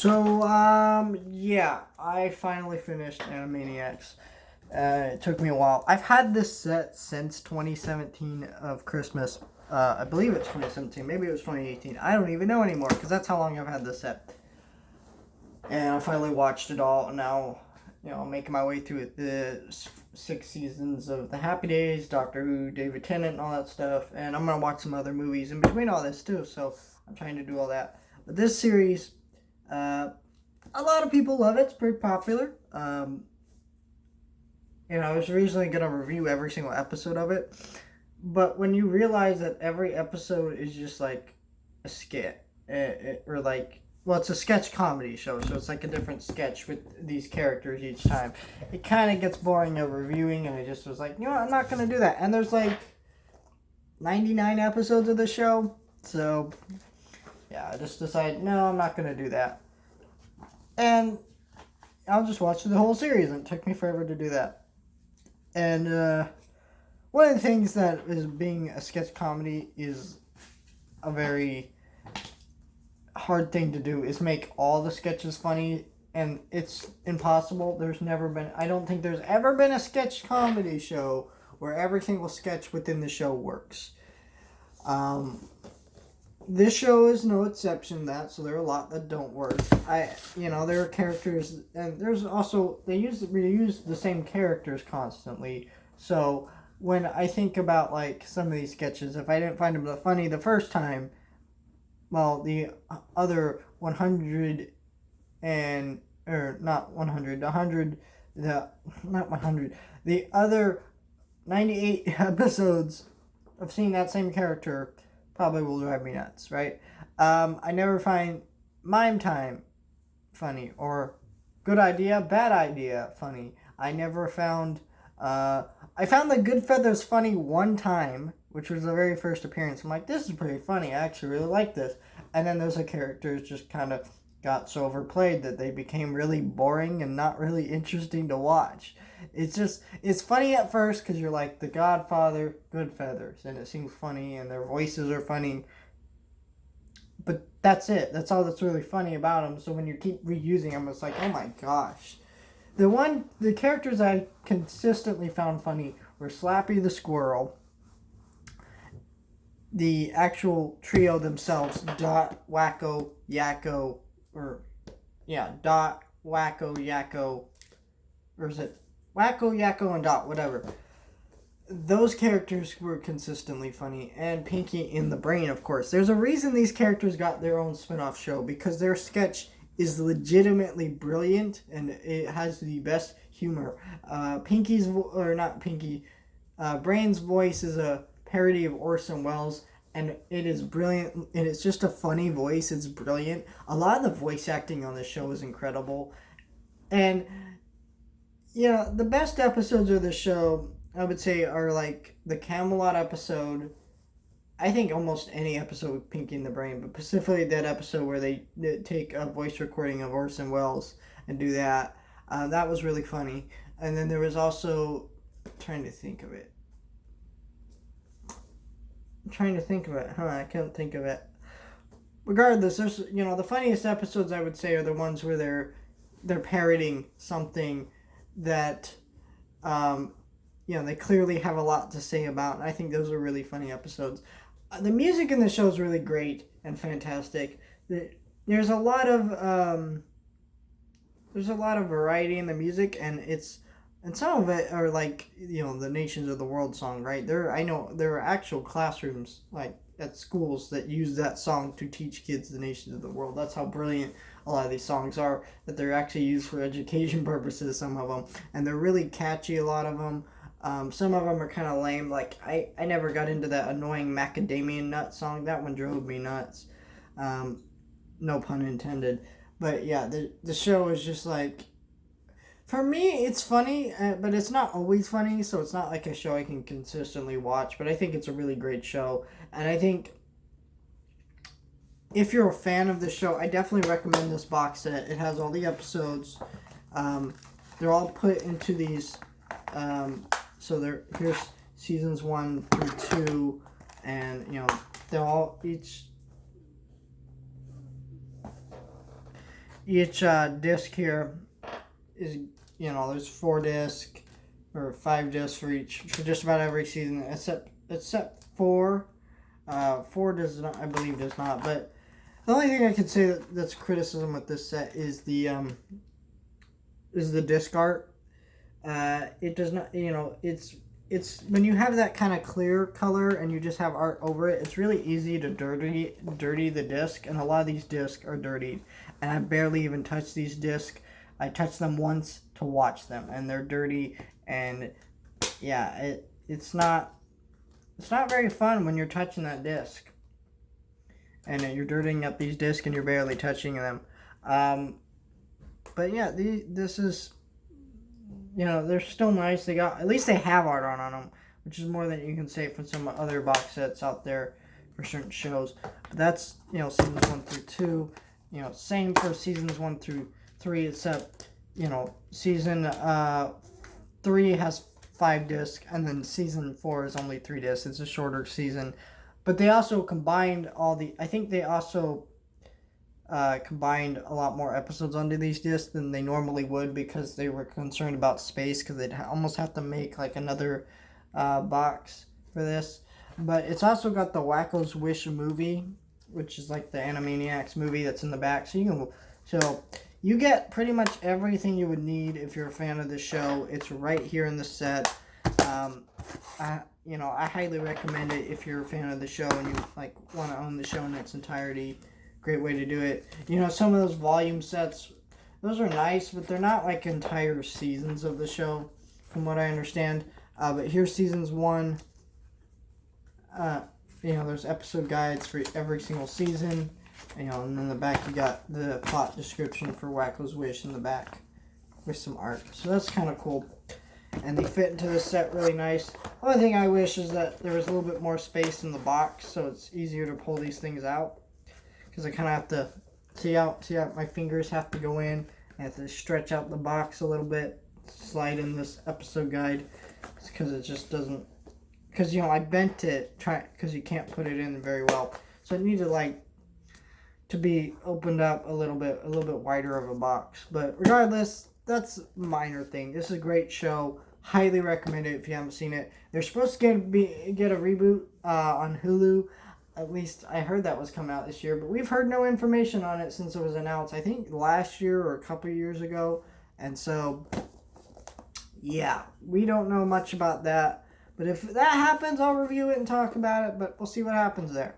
Yeah, I finally finished Animaniacs. It took me a while. I've had this set since 2017 of Christmas. I believe it's 2017. Maybe it was 2018. I don't even know anymore because that's how long I've had this set. And I finally watched it all. Now, I'm making my way through it. The 6 seasons of The Happy Days, Doctor Who, David Tennant, and all that stuff. And I'm going to watch some other movies in between all this, too. So I'm trying to do all that. But this series, a lot of people love it. It's pretty popular. I was originally going to review every single episode of it. But when you realize that every episode is just like a skit, it's a sketch comedy show, so it's like a different sketch with these characters each time. It kind of gets boring of reviewing, and I just was like, I'm not going to do that. And there's like 99 episodes of the show, so yeah, I just decided, no, I'm not going to do that. And I'll just watch the whole series, and it took me forever to do that. And one of the things that is being a sketch comedy is a very hard thing to do, is make all the sketches funny, and it's impossible. I don't think there's ever been a sketch comedy show where every single sketch within the show works. This show is no exception to that, so there are a lot that don't work. There are characters, and there's also, they reuse the same characters constantly, so when I think about, like, some of these sketches, if I didn't find them funny the first time, well, the other 100 and, or not 100, 100, not 100, the other 98 episodes of seeing that same character probably will drive me nuts, right? I never find Mime Time funny, or Good Idea, Bad Idea funny. I never found, I found the Good Feathers funny one time, which was the very first appearance. I'm like, this is pretty funny. I actually really like this. And then those characters just kind of got so overplayed that they became really boring and not really interesting to watch. It's funny at first because you're like, The Godfather, Good Feathers, and it seems funny, and their voices are funny. But that's it. That's all that's really funny about them. So when you keep reusing them, it's like, oh my gosh. The characters I consistently found funny were Slappy the Squirrel, the actual trio themselves, Dot, Wacko, Yakko, Dot, Wacko, Yakko, or is it Wacko, Yakko, and Dot, whatever. Those characters were consistently funny, and Pinky in the Brain, of course. There's a reason these characters got their own spin-off show, because their sketch is legitimately brilliant, and it has the best humor. Brain's voice is a parody of Orson Welles, and it is brilliant, and it's just a funny voice. It's brilliant. A lot of the voice acting on the show is incredible, and the best episodes of the show, I would say, are like the Camelot episode. I think almost any episode with Pinky in the Brain, but specifically that episode where they take a voice recording of Orson Welles and do that. That was really funny. And then there was also, trying to think of it. I can't think of it. Regardless, there's, the funniest episodes, I would say, are the ones where they're parroting something that, they clearly have a lot to say about. And I think those are really funny episodes. The music in the show is really great and fantastic. There's a lot of variety in the music, and some of it are like, the Nations of the World song, right? I know there are actual classrooms, like at schools, that use that song to teach kids the Nations of the World. That's how brilliant a lot of these songs are, that they're actually used for education purposes, some of them. And they're really catchy, a lot of them. Some of them are kind of lame. Like, I never got into that annoying Macadamia Nut song. That one drove me nuts. No pun intended. But yeah, the show is just like, for me, it's funny, but it's not always funny, so it's not like a show I can consistently watch. But I think it's a really great show. And I think if you're a fan of the show, I definitely recommend this box set. It has all the episodes. They're all put into these... here's seasons 1 through 2, and they're all each each disc here is, you know, there's 4 discs or 5 discs for each, for just about every season, except 4. 4 does not, I believe, does not. But the only thing I can say that's criticism with this set is the disc art. It does not, you know, it's when you have that kind of clear color and you just have art over it, it's really easy to dirty the disc, and a lot of these discs are dirtied, and I barely even touch these discs. I touch them once to watch them, and they're dirty, and yeah, it's not very fun when you're touching that disc, and you're dirtying up these discs and you're barely touching them. But yeah, this is, you know, they're still nice. They got, at least they have art on them, which is more than you can say from some other box sets out there for certain shows. But that's, you know, seasons 1 through 2. You know, same for seasons 1 through 3, except, you know, season 3 has 5 discs, and then season 4 is only 3 discs. It's a shorter season. But they also combined I think they also combined a lot more episodes onto these discs than they normally would, because they were concerned about space, because they'd almost have to make like another box for this. But it's also got the Wacko's Wish movie, which is like the Animaniacs movie that's in the back. So you get pretty much everything you would need if you're a fan of the show. It's right here in the set. I highly recommend it if you're a fan of the show and you like want to own the show in its entirety. Great way to do it. You know, some of those volume sets, those are nice, but they're not like entire seasons of the show, from what I understand. But here's seasons 1. You know, there's episode guides for every single season. You know, and in the back you got the plot description for Wacko's Wish in the back with some art. So that's kind of cool. And they fit into the set really nice. The only thing I wish is that there was a little bit more space in the box, so it's easier to pull these things out. Because I kind of have to see how my fingers have to go in. I have to stretch out the box a little bit, slide in this episode guide, because it just doesn't. Because, you know, I bent it because you can't put it in very well. So it needed to be opened up a little bit wider of a box. But regardless, that's a minor thing. This is a great show. Highly recommend it if you haven't seen it. They're supposed to get a reboot on Hulu. At least I heard that was coming out this year, but we've heard no information on it since it was announced, I think last year or a couple years ago. And so, yeah, we don't know much about that. But if that happens, I'll review it and talk about it, but we'll see what happens there.